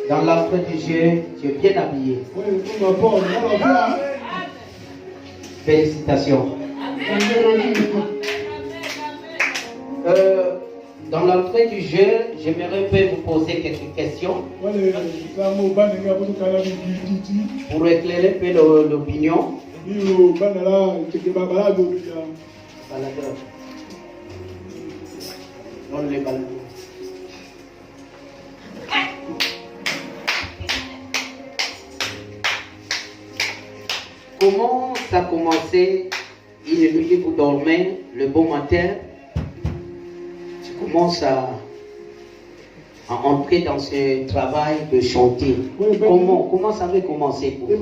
Dans l'entrée du jeu, tu es bien habillé. Félicitations. Dans l'entrée du jeu, j'aimerais vous poser quelques questions pour éclairer un peu l'opinion. Baladeur. Non, les baladeurs. Comment ça a commencé? Une nuit vous dormez, le bon matin, tu commences à entrer dans ce travail de chanter. Comment ça avait commencé pour vous?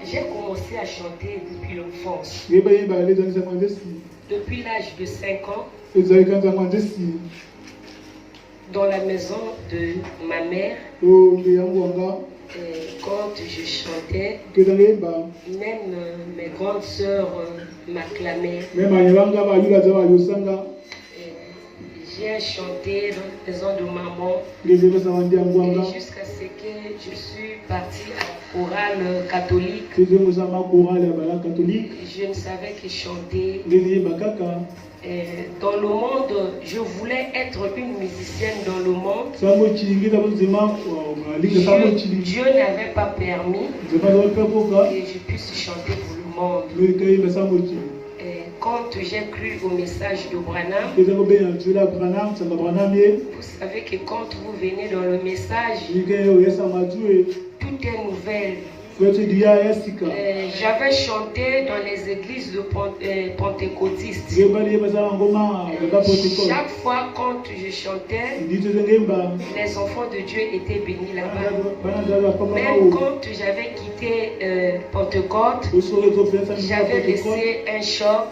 J'ai commencé à chanter depuis l'enfance. Depuis l'âge de 5 ans, dans la maison de ma mère, quand je chantais, même mes grandes sœurs m'acclamaient. J'ai chanté dans la maison de maman jusqu'à ce que je suis partie à la chorale catholique. Je ne savais que chanter. Dans le monde, je voulais être une musicienne dans le monde. Dieu n'avait pas permis que je puisse chanter pour le monde. Quand j'ai cru au message de Branham, vous savez que quand vous venez dans le message, tout est nouvelle. J'avais chanté dans les églises de pentecôtistes. Chaque fois quand je chantais, les enfants de Dieu étaient bénis là-bas. Même quand j'avais quitté Pentecôte, j'avais laissé un choc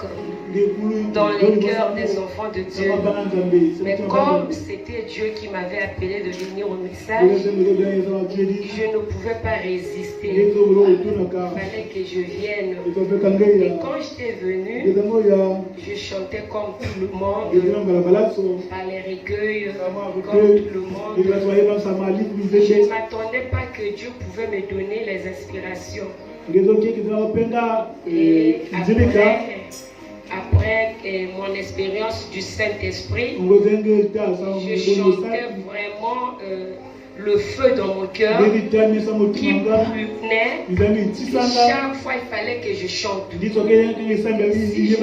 dans les cœurs des enfants de Dieu. Mais comme c'était Dieu qui m'avait appelé de venir au message, je ne pouvais pas résister. Il fallait que je vienne. Et quand j'étais venu, je chantais comme tout le monde, par les recueils, comme tout le monde. Je ne m'attendais pas que Dieu pouvait me donner les inspirations. Et après mon expérience du Saint-Esprit, je chantais vraiment le feu dans mon cœur qui brûlait. Chaque fois, il fallait que je chante. Si je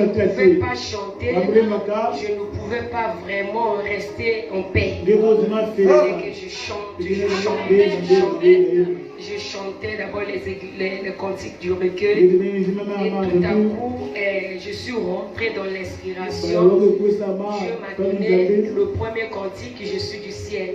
ne pouvais pas chanter, je ne pouvais pas vraiment rester en paix. Il fallait que je chante, je chantais d'abord les cantiques du recueil. Et tout à coup, je suis rentrée dans l'inspiration. Dieu m'a donné le premier cantique, je suis du ciel.